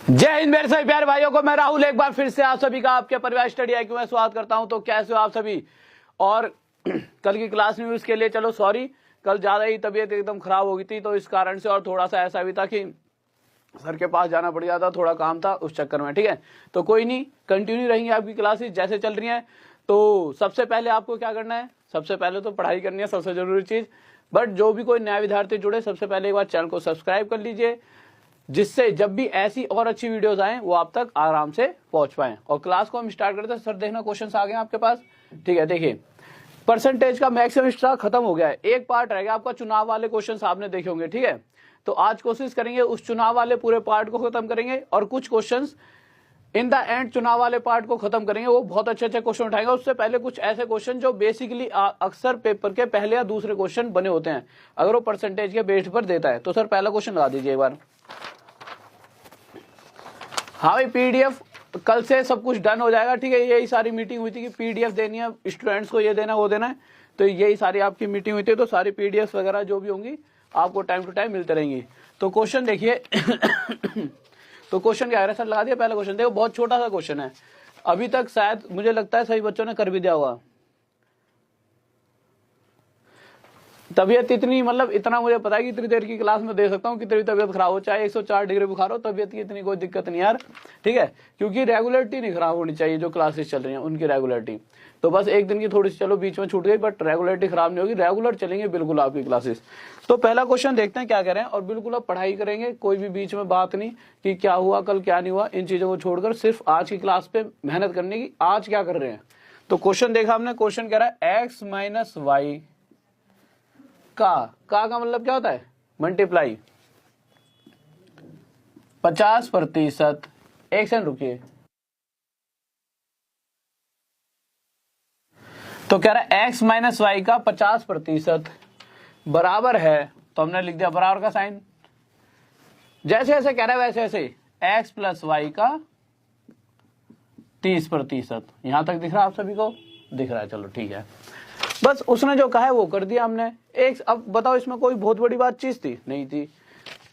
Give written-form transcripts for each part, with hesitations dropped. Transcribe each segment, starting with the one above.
जय हिंद मेरे सभी प्यारे भाइयों को, मैं राहुल एक बार फिर से आप सभी का आपके परिवार स्टडी IQ में स्वागत करता हूं। तो कैसे हो आप सभी। और कल की क्लास न्यूज के लिए चलो सॉरी, कल ज्यादा ही तबीयत एकदम खराब हो गई थी तो इस कारण से, और थोड़ा सा ऐसा भी था कि सर के पास जाना पड़ गया था, थोड़ा काम था उस चक्कर में। ठीक है, तो कोई नहीं, कंटिन्यू रहेंगी आपकी क्लासेस जैसे चल रही हैं। तो सबसे पहले आपको क्या करना है, सबसे पहले तो पढ़ाई करनी है, सबसे जरूरी चीज। बट जो भी कोई नया विद्यार्थी जुड़े, सबसे पहले एक बार चैनल को सब्सक्राइब कर लीजिए, जिससे जब भी ऐसी और अच्छी वीडियोस आए वो आप तक आराम से पहुंच पाए। और क्लास को हम स्टार्ट करते हैं। सर देखना क्वेश्चंस आ गए आपके पास। ठीक है, देखिए परसेंटेज का मैक्सिमम एक्स्ट्रा खत्म हो गया है, एक पार्ट रह गया आपका, चुनाव वाले क्वेश्चंस आपने देखे होंगे। ठीक है, तो आज कोशिश करेंगे उस चुनाव वाले पूरे पार्ट को खत्म करेंगे, और कुछ क्वेश्चंस इन द एंड चुनाव वाले पार्ट को खत्म करेंगे। वो बहुत अच्छे अच्छे क्वेश्चन उठाएंगे। उससे पहले कुछ ऐसे क्वेश्चन जो बेसिकली अक्सर पेपर के पहले या दूसरे क्वेश्चन बने होते हैं, अगर वो परसेंटेज के बेस पर देता है। तो सर पहला क्वेश्चन लगा दीजिए एक बार। हाँ भाई, पीडीएफ कल से सब कुछ डन हो जाएगा। ठीक है, यही सारी मीटिंग हुई थी कि पीडीएफ देनी है स्टूडेंट्स को, ये देना वो देना है, तो यही सारी आपकी मीटिंग हुई थी। तो सारी पीडीएफ वगैरह जो भी होंगी आपको टाइम टू टाइम मिलते रहेंगी। तो क्वेश्चन देखिए तो क्वेश्चन क्या है सर, लगा दिया पहला क्वेश्चन। देखो बहुत छोटा सा क्वेश्चन है, अभी तक शायद मुझे लगता है सभी बच्चों ने कर भी दिया होगा। तबीयत इतनी, मतलब इतना मुझे पता है कि इतनी देर की क्लास में दे सकता हूँ, कितनी तबीयत खराब हो, चाहे 104 डिग्री बुखार हो, तबीयत की इतनी कोई दिक्कत नहीं यार। ठीक है, क्योंकि रेगुलरिटी नहीं खराब होनी चाहिए, जो क्लासेस चल रही हैं उनकी रेगुलरिटी। तो बस एक दिन की थोड़ी सी चलो बीच में छूट गई, बट रेगुलरिटी खराब नहीं होगी, रेगुलर चलेंगे बिल्कुल आपकी क्लासेस। तो पहला क्वेश्चन देखते हैं क्या कह रहे हैं, और बिल्कुल अब पढ़ाई करेंगे, कोई भी बीच में बात नहीं कि क्या हुआ कल क्या नहीं हुआ, इन चीजों को छोड़कर सिर्फ आज की क्लास पे मेहनत करने की, आज क्या कर रहे हैं। तो क्वेश्चन देखा हमने, क्वेश्चन कह रहा है एक्स माइनस वाई का मतलब क्या होता है, मल्टीप्लाई 50%। एक सेकंड रुकिए। तो कह रहा है एक्स माइनस वाई का 50% बराबर है, तो हमने लिख दिया बराबर का साइन। जैसे जैसे कह रहा है वैसे वैसे एक्स प्लस वाई का 30%। यहां तक दिख रहा है आप सभी को, दिख रहा है, चलो ठीक है। बस उसने जो कहा है वो कर दिया हमने। एक अब बताओ, इसमें कोई बहुत बड़ी बात चीज थी नहीं थी।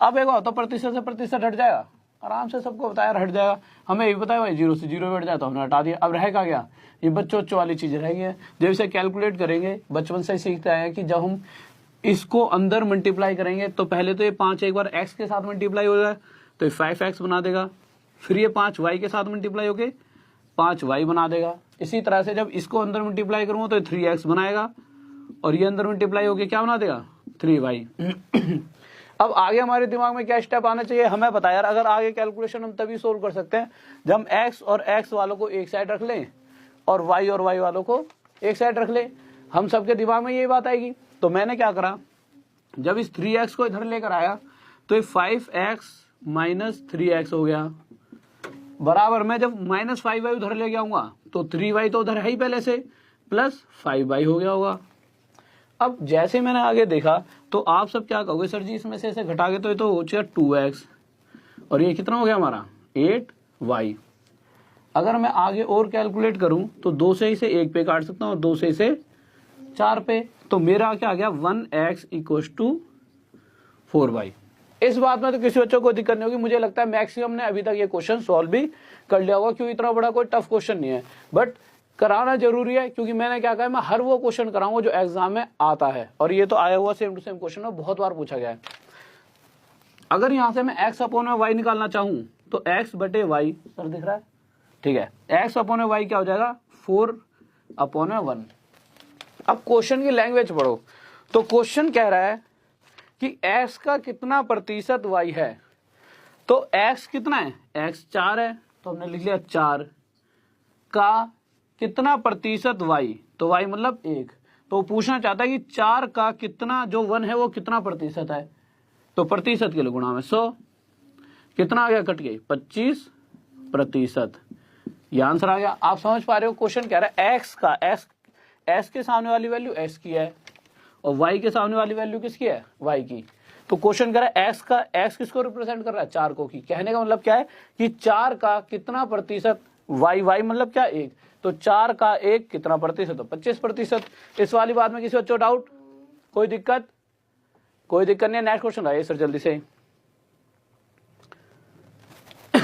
अब एक तो प्रतिशत से प्रतिशत हट जाएगा, आराम से सबको बताया हट जाएगा। हमें ये बताया भाई 0 से 0 हट जाए, तो हमने हटा दिया। अब रहेगा क्या, ये बच्चों वाली चीजें रह गई है। जब इसे कैलकुलेट करेंगे, बचपन से सीखते आए हैं कि जब हम इसको अंदर मल्टीप्लाई करेंगे तो पहले तो ये 5 एक बार एक्स के साथ मल्टीप्लाई हो जाए तो ये 5x बना देगा, फिर ये 5y के साथ मल्टीप्लाई होके 5y बना देगा। इसी तरह से जब इसको अंदर मल्टीप्लाई करूंगा तो 3x बनाएगा, और ये अंदर मल्टीप्लाई होके क्या बना देगा, 3y। अब आगे हमारे दिमाग में क्या स्टेप आना चाहिए, हमें पता यार। अगर आगे कैलकुलेशन हम तभी सोल्व कर सकते हैं जब हम x और x वालों को एक साइड रख लें और y वालों को एक साइड रख लें। हम सबके दिमाग में यही बात आएगी। तो मैंने क्या करा, जब इस 3x को इधर लेकर आया तो ये 5x माइनस 3x हो गया, बराबर में जब माइनस 5y उधर ले आऊंगा तो 3y तो उधर है ही पहले से, प्लस 5y हो गया होगा। अब जैसे मैंने आगे देखा तो आप सब क्या कहोगे, सर जी इसमें से ऐसे घटा के तो ये तो हो गया 2x, और ये कितना हो गया हमारा 8y। अगर मैं आगे और कैलकुलेट करूं तो 2 से इसे 1 पे काट सकता हूं, 2 से इसे 4 पे, तो मेरा क्या आ गया 1x इक्वल टू 4y। इस बात में तो किसी बच्चों को दिक्कत नहीं होगी। मुझे लगता है मैक्सिमम ने अभी तक ये क्वेश्चन सॉल्व भी कर लिया होगा, क्योंकि इतना बड़ा कोई टफ क्वेश्चन नहीं है, बट कराना जरूरी है। क्योंकि मैंने क्या कहा, मैं हर वो क्वेश्चन कराऊंगा जो एग्जाम में आता है, और ये तो आया हुआ सेम टू सेम क्वेश्चन है, बहुत बार पूछा गया है। अगर यहां से मैं x अपॉन में y निकालना चाहूं तो x बटे y, सर दिख रहा है, ठीक है, x अपॉन में y क्या हो जाएगा 4 अपॉन में 1। अब क्वेश्चन की लैंग्वेज पढ़ो। तो क्वेश्चन कह रहा है कि x का कितना प्रतिशत y है। तो x कितना है, x 4 है, तो हमने लिख लिया 4 का कितना प्रतिशत y, तो y मतलब 1। तो पूछना चाहता है कि 4 का कितना, जो 1 है वो कितना प्रतिशत है, तो प्रतिशत के लिए गुणा में 100, कितना आ गया, कट गई 25%। ये आंसर आ गया। आप समझ पा रहे हो, क्वेश्चन कह रहा है x का, x के सामने वाली वैल्यू x की है और y के सामने वाली वैल्यू किसकी है, y की। तो क्वेश्चन कह रहा है x किसको रिप्रेजेंट कर रहा है, 4 को की। कहने का मतलब क्या है कि 4 का कितना प्रतिशत, y मतलब क्या 1, तो 4 का 1 कितना प्रतिशत, तो 25%। इस वाली बात में किसी बच्चों डाउट, कोई दिक्कत, कोई दिक्कत नहीं है। नेक्स्ट क्वेश्चन आइए सर जल्दी से।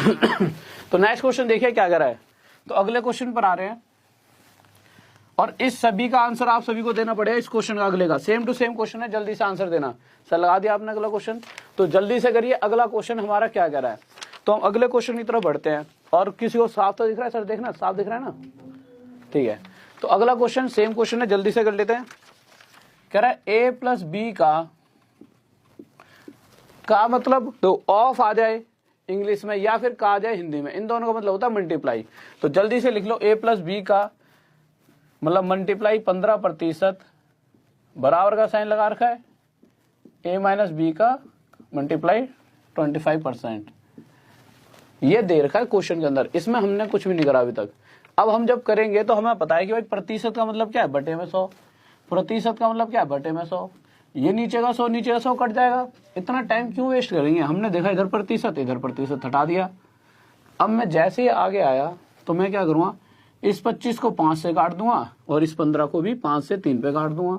तो नेक्स्ट क्वेश्चन देखिए क्या कर रहा है। तो अगले क्वेश्चन पर आ रहे हैं और इस सभी का आंसर आप सभी को देना पड़ेगा। इस क्वेश्चन का अगले का सेम टू सेम क्वेश्चन है, जल्दी से आंसर देना। सर लगा दिया आपने अगला क्वेश्चन, तो जल्दी से करिए। अगला क्वेश्चन हमारा क्या कह रहा है, तो हम अगले क्वेश्चन की तरफ बढ़ते हैं। और किसी को साफ तो दिख रहा है सर, देखना साफ दिख रहा है ना, ठीक है। तो अगला क्वेश्चन सेम क्वेश्चन है, जल्दी से कर लेते हैं। कह रहा है ए प्लस बी का मतलब तो ऑफ आ जाए इंग्लिश में या फिर का आ जाए हिंदी में, इन दोनों का मतलब होता है मल्टीप्लाई। तो जल्दी से लिख लो, ए प्लस बी का मतलब मल्टीप्लाई 15% बराबर का साइन लगा रखा है, ए माइनस बी का मल्टीप्लाई 25%। ये दे रखा है क्वेश्चन के अंदर, इसमें हमने कुछ भी नहीं करा अभी तक। अब हम जब करेंगे तो हमें पता है कि भाई प्रतिशत का मतलब क्या है, बटे में 100। प्रतिशत का मतलब क्या है, बटे में 100। ये नीचे का 100 नीचे का 100 कट जाएगा। इतना टाइम क्यों वेस्ट करेंगे, हमने देखा इधर प्रतिशत हटा दिया। अब मैं जैसे ही आगे आया तो मैं क्या करूंगा, इस 25 को 5 से काट दूंगा और इस 15 को भी 5 से 3 पे काट दूंगा।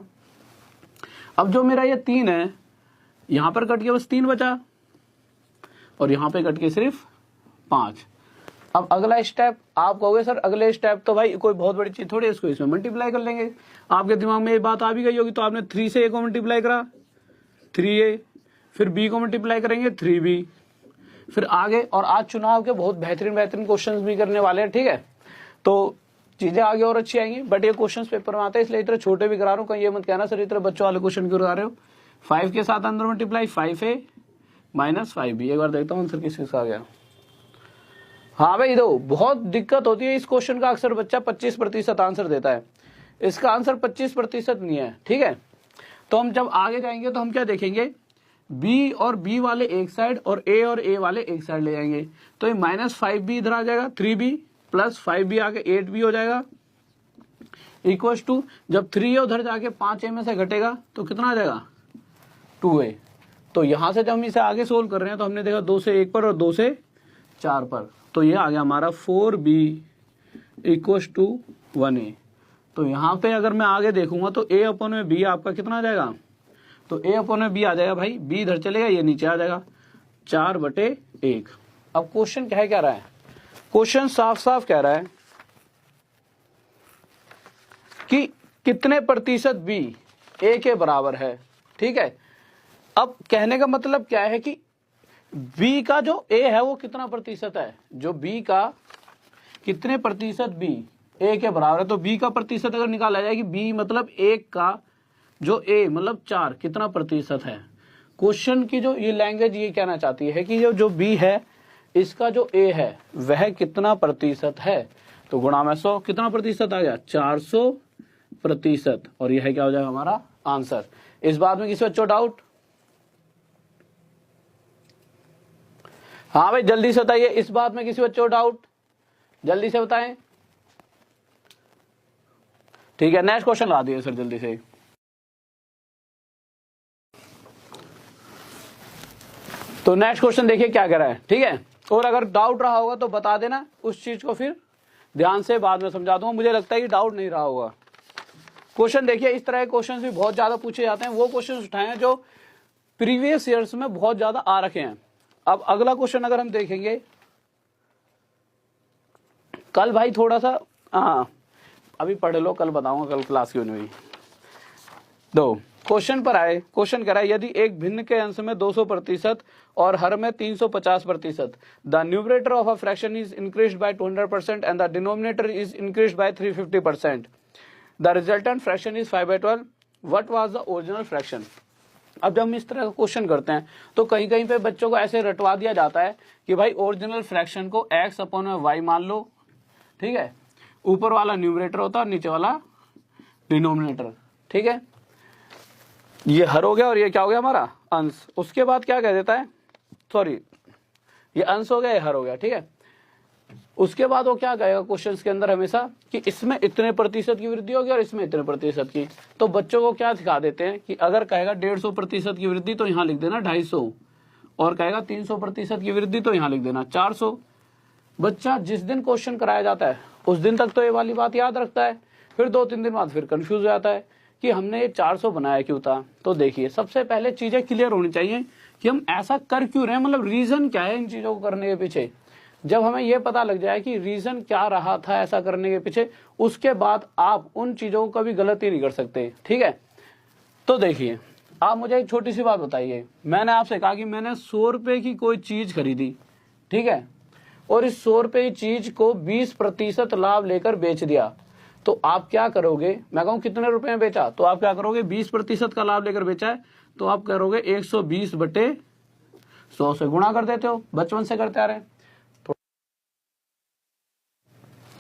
अब जो मेरा ये 3 है, यहां पर कट के बस 3 बचा और यहां पे कट के सिर्फ 5। अब अगला स्टेप आप कहोगे सर अगले स्टेप तो भाई कोई बहुत बड़ी चीज थोड़ी है, इसको इसमें मल्टीप्लाई कर लेंगे। आपके दिमाग में ये बात आ भी गई होगी, तो आपने 3 से a को मल्टीप्लाई करा 3a, फिर b को मल्टीप्लाई करेंगे 3b, फिर आगे। और आज चुनाव के बहुत बेहतरीन क्वेश्चंस भी करने वाले हैं, ठीक है। तो चीजें आगे और अच्छी आएंगी, बट ये क्वेश्चंस पेपर में आते हैं इसलिए इतने छोटे भी करा रहा हूँ। कहीं ये मत कहना सर इतने बच्चों वाले क्वेश्चन क्यों करा रहे हो। 5 के साथ अंदर मल्टीप्लाई 5a माइनस 5b। एक बार देखता हूँ आंसर किसका आ गया। हाँ भाई दो, बहुत दिक्कत होती है इस क्वेश्चन का, अक्सर बच्चा 25% आंसर देता है, इसका आंसर 25% नहीं है, ठीक है। तो हम जब आगे जाएंगे तो हम क्या देखेंगे, बी और बी वाले एक साइड और ए वाले एक साइड ले जाएंगे। तो ये -5b इधर आ जाएगा, 3b प्लस 5b आके 8b हो जाएगा, इक्वल टू जब 3a उधर जाके 5a में से घटेगा तो कितना आ जाएगा 2a। तो यहां से जब हम इसे आगे सोल्व कर रहे हैं तो हमने देखा 2 से 1 पर और 2 से 4 पर, तो ये आ गया हमारा 4b इक्वल टू 1a। तो यहाँ पे अगर मैं आगे देखूंगा तो a अपॉन में b आपका कितना आ जाएगा, तो a अपॉन में b आ जाएगा भाई, b इधर चलेगा ये नीचे आ जाएगा 4/1। अब क्वेश्चन क्या है, क्या रहा है क्वेश्चन, साफ साफ कह रहा है कि कितने प्रतिशत b a के बराबर है, ठीक है। अब कहने का मतलब क्या है कि b का जो a है वो कितना प्रतिशत है, जो b का कितने प्रतिशत b a के बराबर है। तो b का प्रतिशत अगर निकाला जाए कि b मतलब 1 का जो a मतलब 4 कितना प्रतिशत है। क्वेश्चन की जो ये लैंग्वेज ये कहना चाहती है कि जो b है इसका जो a है वह कितना प्रतिशत है। तो गुणा में 100 कितना प्रतिशत आ गया 400%, और यह क्या हो जाएगा हमारा आंसर। इस बात में किसी बच्चों डाउट? हाँ भाई जल्दी से बताइए, इस बात में किसी बच्चों डाउट, जल्दी से बताएं। ठीक है, नेक्स्ट क्वेश्चन ला दिए सर जल्दी से। तो नेक्स्ट क्वेश्चन देखिए क्या कह रहा है, ठीक है। और अगर डाउट रहा होगा तो बता देना, उस चीज को फिर ध्यान से बाद में समझा दूंगा। मुझे लगता है कि डाउट नहीं रहा होगा। क्वेश्चन देखिए, इस तरह के क्वेश्चन भी बहुत ज्यादा पूछे जाते हैं, वो क्वेश्चन उठाए हैं जो प्रीवियस ईयर्स में बहुत ज्यादा आ रखे हैं। अब अगला क्वेश्चन अगर हम देखेंगे, कल भाई थोड़ा सा हाँ अभी पढ़ लो, कल बताऊंगा, कल क्लास क्यों नहीं हुई। दो क्वेश्चन पर आए, क्वेश्चन कह रहा है यदि एक भिन्न के अंश में 200% और हर में 350%, the numerator of a fraction is increased by 200% and the denominator is increased by 350%, the resultant fraction is 5/12, what was the original fraction. अब जब हम इस तरह का क्वेश्चन करते हैं तो कहीं कहीं पे बच्चों को ऐसे रटवा दिया जाता है कि भाई ओरिजिनल फ्रैक्शन को x अपॉन में y मान लो, ठीक है। ऊपर वाला न्यूमरेटर होता है और नीचे वाला डिनोमिनेटर, ठीक है। ये हर हो गया और ये क्या हो गया हमारा अंश। उसके बाद क्या कह देता है, सॉरी ये अंश हो गया, ये हर हो गया, ठीक है। उसके बाद वो क्या कहेगा क्वेश्चन के अंदर हमेशा कि इसमें इतने प्रतिशत की वृद्धि होगी और इसमें इतने प्रतिशत की। तो बच्चों को क्या सिखा देते हैं कि अगर कहेगा 150% की वृद्धि तो यहाँ लिख देना 250, और कहेगा 300% की वृद्धि तो यहाँ लिख देना 400। बच्चा जिस दिन क्वेश्चन कराया जाता है उस दिन तक तो ये वाली बात याद रखता है, फिर 2-3 दिन बाद फिर कंफ्यूज हो जाता है कि हमने ये 400 बनाया क्यों था। तो देखिए सबसे पहले चीजें क्लियर होनी चाहिए कि हम ऐसा कर क्यों रहे हैं, मतलब रीजन क्या है इन चीजों को करने के पीछे। जब हमें यह पता लग जाए कि रीजन क्या रहा था ऐसा करने के पीछे, उसके बाद आप उन चीजों को कभी गलती नहीं कर सकते। ठीक है, तो देखिए आप मुझे एक छोटी सी बात बताइए, मैंने आपसे कहा कि मैंने 100 रुपए की कोई चीज खरीदी, ठीक है, और इस 100 रुपए की चीज को 20% लाभ लेकर बेच दिया, तो आप क्या करोगे? मैं कहूं कितने रुपए में बेचा, तो आप क्या करोगे? 20% का लाभ लेकर बेचा है, तो आप करोगे 120/100 से गुणा कर देते हो, बचपन से करते आ रहे हैं।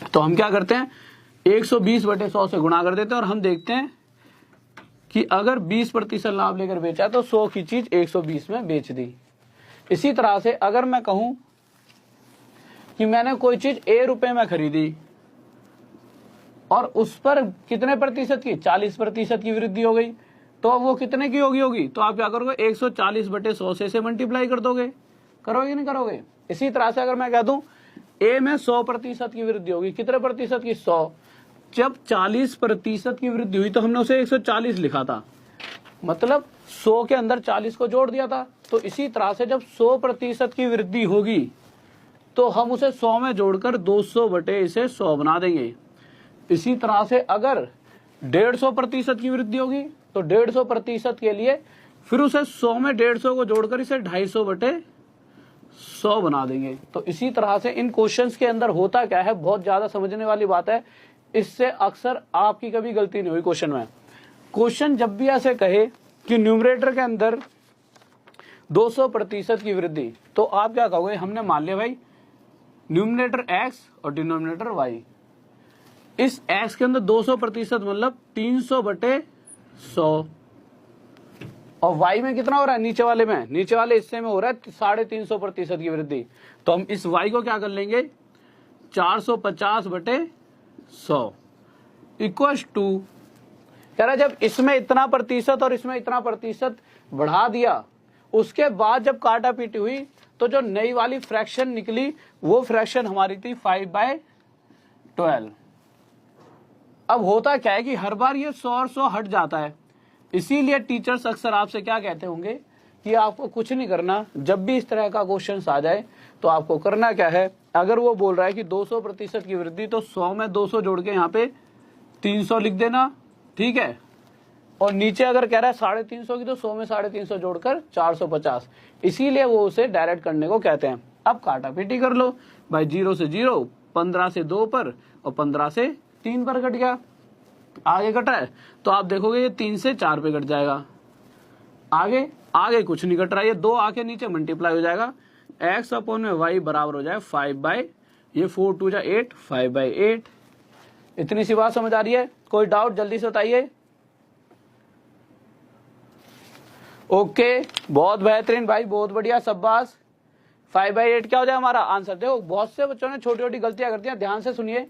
तो हम क्या करते हैं, 120/100 से गुणा कर देते हैं, और हम देखते हैं कि अगर 20% लाभ लेकर बेचा तो 100 की चीज 120 में बेच दी। इसी तरह से अगर मैं कहूं कि मैंने कोई चीज A रुपए में खरीदी और उस पर कितने प्रतिशत की, 40% की वृद्धि हो गई, तो अब वो कितने की होगी? तो आप क्या करोगे? 140/100 से इसे मल्टीप्लाई कर दोगे। करोगे नहीं करोगे? इसी तरह से अगर मैं कह दूं A में 100% की वृद्धि होगी, कितने प्रतिशत की? 100। जब 40% की वृद्धि हुई तो हमने उसे 140 लिखा था, मतलब 100 के अंदर 40 को जोड़ दिया था। तो इसी तरह से जब 100% की वृद्धि होगी तो हम उसे 100 में जोड़कर 200/100 बना देंगे। इसी तरह से अगर 150% की वृद्धि होगी तो 150% के लिए फिर उसे 100 में 150 को जोड़कर इसे 250/100 बना देंगे। तो इसी तरह से इन क्वेश्चंस के अंदर होता क्या है, बहुत ज्यादा समझने वाली बात है, इससे अक्सर आपकी कभी गलती नहीं हुई क्वेश्चन में। क्वेश्चन जब भी ऐसे कहे कि न्यूमरेटर के अंदर 200% की वृद्धि, तो आप क्या कहोगे? हमने मान लिया भाई न्यूमरेटर x और डिनोमिनेटर y, इस x के अंदर 200% मतलब 300/100, और y में कितना हो रहा है? नीचे वाले हिस्से में हो रहा है 350% की वृद्धि। तो हम इस y को क्या कर लेंगे? 450/100 इक्वल्स टू, कह रहा जब इसमें इतना प्रतिशत और इसमें इतना प्रतिशत बढ़ा दिया, उसके बाद जब काटा पीटी हुई तो जो नई वाली फ्रैक्शन निकली वो फ्रैक्शन हमारी थी 5/12। अब होता क्या है कि हर बार ये 100 और 100 हट जाता है, इसीलिए टीचर्स अक्सर आपसे क्या कहते होंगे कि आपको कुछ नहीं करना, जब भी इस तरह का क्वेश्चन आ जाए तो आपको करना क्या है, अगर वो बोल रहा है कि 200% की वृद्धि तो 100 में 200 जोड़ के यहाँ पे 300 लिख देना, ठीक है, और नीचे अगर कह रहा है 350 की तो 100 में 350 जोड़कर 450, इसीलिए वो उसे डायरेक्ट करने को कहते हैं। अब काटा पीटी कर लो भाई, 0 से 0, 15 से 2 पर और 15 से 3 पर कट गया, आगे कट रहा है तो आप देखोगे ये 3 से 4 पे कट जाएगा, आगे कुछ नहीं कट रहा है, ये 2 आके नीचे मल्टीप्लाई हो जाएगा, x अपॉन में y बराबर हो जाए 4 2 जा 8, 5/8। इतनी सी बात समझ आ रही है? कोई डाउट जल्दी से बताइए। ओके, बहुत बेहतरीन भाई, बहुत बढ़िया, शाबाश। 5/8 क्या हो जाए हमारा आंसर? देखो बहुत से बच्चों ने छोटी छोटी गलतियां करती हैं, ध्यान से सुनिए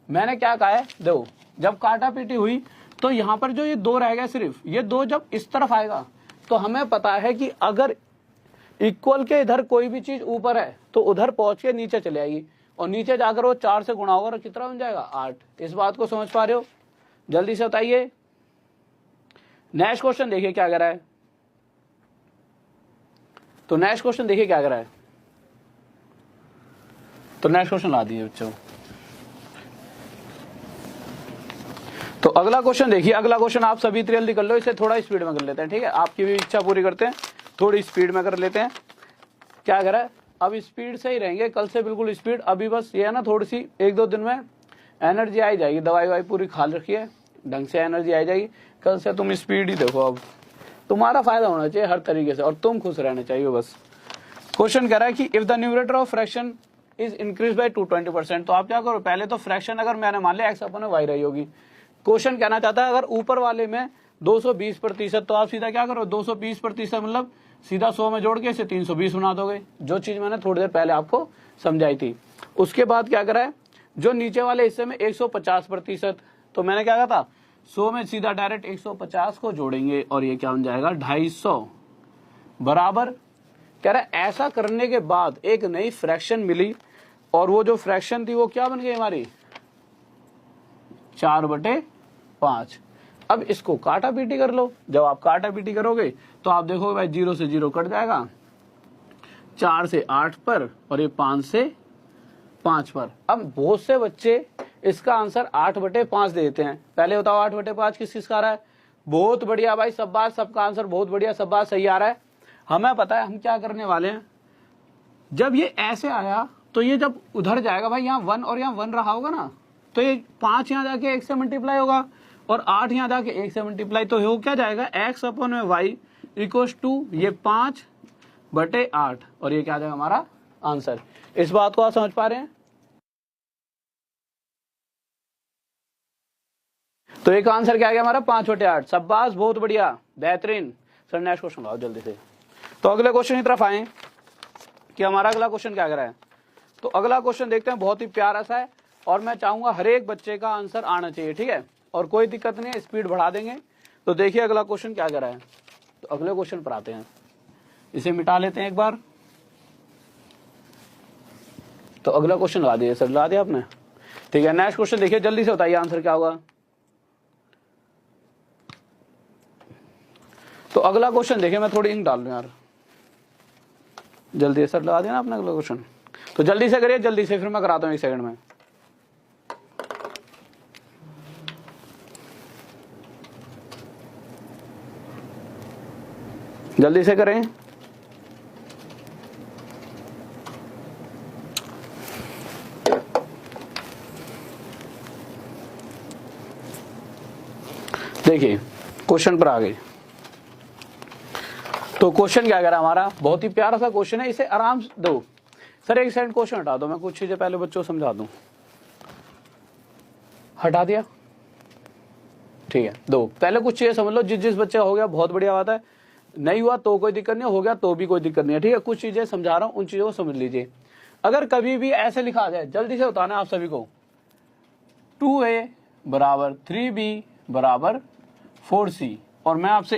मैंने क्या कहा है। देखो जब काटा पीटी हुई तो यहाँ पर जो ये 2 रह गया, सिर्फ ये 2 जब इस तरफ आएगा तो हमें पता है कि अगर इक्वल के इधर कोई भी चीज ऊपर है तो उधर पहुंच के नीचे चले आएगी, और नीचे जाकर वो 4 से गुणा होगा और कितना बन जाएगा? 8। इस बात को समझ पा रहे हो? जल्दी से बताइए। नेक्स्ट क्वेश्चन देखिए क्या कह रहा है, तो नेक्स्ट क्वेश्चन देखिए क्या कर रहा है, तो नेक्स्ट क्वेश्चन ला दिए बच्चों। तो अगला क्वेश्चन देखिए, अगला क्वेश्चन आप सभी जल्दी कर लो, इसे थोड़ा स्पीड में कर लेते हैं, ठीक है, आपकी भी इच्छा पूरी करते हैं, थोड़ी स्पीड में कर लेते हैं। क्या कर रहा है, अब स्पीड से ही रहेंगे, कल से बिल्कुल स्पीड, अभी बस ये है ना थोड़ी सी 1-2 दिन में एनर्जी आ जाएगी, दवाई वाई पूरी खा रखिए, ढंग से एनर्जी आ जाएगी, कल से तुम स्पीड ही देखो, अब तुम्हारा फायदा होना चाहिए हर तरीके से और तुम खुश रहने चाहिए बस। क्वेश्चन कह रहा है कि if the numerator of fraction is increase by 220%, तो आप क्या करो, पहले तो फ्रैक्शन अगर मैंने मान लिया x अपॉन y रही होगी, क्वेश्चन कहना चाहता है अगर ऊपर वाले में 220%, तो आप सीधा क्या करो, 220% मतलब सीधा 100 में जोड़ के इसे 320 बना दोगे, जो चीज मैंने थोड़ी देर पहले आपको समझाई थी। उसके बाद क्या करा है, जो नीचे वाले हिस्से में 150%, तो मैंने क्या कहा था, 100 में सीधा डायरेक्ट 150 को जोड़ेंगे और ये क्या बन जाएगा 250 बराबर। कह रहा है ऐसा करने के बाद एक नई फ्रैक्शन मिली और वो जो फ्रैक्शन थी वो क्या बन गई हमारी 4/5। अब इसको काटा पीटी कर लो, जब आप काटा पीटी करोगे तो आप देखोगे भाई 0 से 0 कट जाएगा, 4 से 8 पर और ये 5 से 5 पर। अब बहुत से बच्चे इसका आंसर 8/5 देते हैं। पहले बताओ 8/5 किसका आ रहा है? बहुत बढ़िया भाई, सब बात, सबका आंसर बहुत बढ़िया, सब बात सही आ रहा है। हमें पता है हम क्या करने वाले हैं। जब ये ऐसे आया तो ये जब उधर जाएगा भाई, यहाँ 1 और यहाँ 1 रहा होगा ना, तो ये 5 यहाँ जाके 1 से मल्टीप्लाई होगा और 8 यहाँ जाके 1 से मल्टीप्लाई, तो हो क्या जाएगा x/y इक्वल टू ये 5/8 और ये क्या आ जाएगा हमारा आंसर। इस बात को आप समझ पा रहे हैं? तो एक आंसर क्या आ गया हमारा 5/8। शाबाश, बहुत बढ़िया, बेहतरीन। सर नेक्स्ट क्वेश्चन लाओ जल्दी से। तो अगले क्वेश्चन की तरफ आए कि हमारा अगला क्वेश्चन क्या कर रहा है। तो अगला क्वेश्चन देखते हैं, बहुत ही प्यारा सा है और मैं चाहूंगा हर एक बच्चे का आंसर आना चाहिए, ठीक है, और कोई दिक्कत नहीं है, स्पीड बढ़ा देंगे। तो देखिए अगला क्वेश्चन क्या कर रहा है। तो अगले क्वेश्चन पर आते हैं, इसे मिटा लेते हैं एक बार। तो अगला क्वेश्चन लगा दिया सर, लगा दिया आपने, ठीक है। नेक्स्ट क्वेश्चन देखिए, जल्दी से बताइए आंसर क्या होगा। तो अगला क्वेश्चन देखिए, मैं थोड़ी इंक डाल लूं यार, जल्दी सर लगा दिया ना आपने अगला क्वेश्चन। तो जल्दी से करिए, जल्दी से, फिर मैं कराता हूँ 1 सेकंड में। जल्दी से करें। देखिए क्वेश्चन पर आ गए। तो क्वेश्चन क्या कह रहा है हमारा, बहुत ही प्यारा सा क्वेश्चन है, इसे आराम से दो। सर 1 सेकंड क्वेश्चन हटा दो, मैं कुछ चीजें पहले बच्चों को समझा दूं। हटा दिया, ठीक है। दो पहले कुछ चीजें समझ लो, जिस बच्चे का हो गया बहुत बढ़िया बात है, नहीं हुआ तो कोई दिक्कत नहीं, हो गया तो भी कोई दिक्कत नहीं है, ठीक है। कुछ चीजें समझा रहा हूं, उन चीजों को समझ लीजिए। अगर कभी भी ऐसे लिखा जाए, जल्दी से बताना आप सभी को, 2a = 3b = 4c और मैं आपसे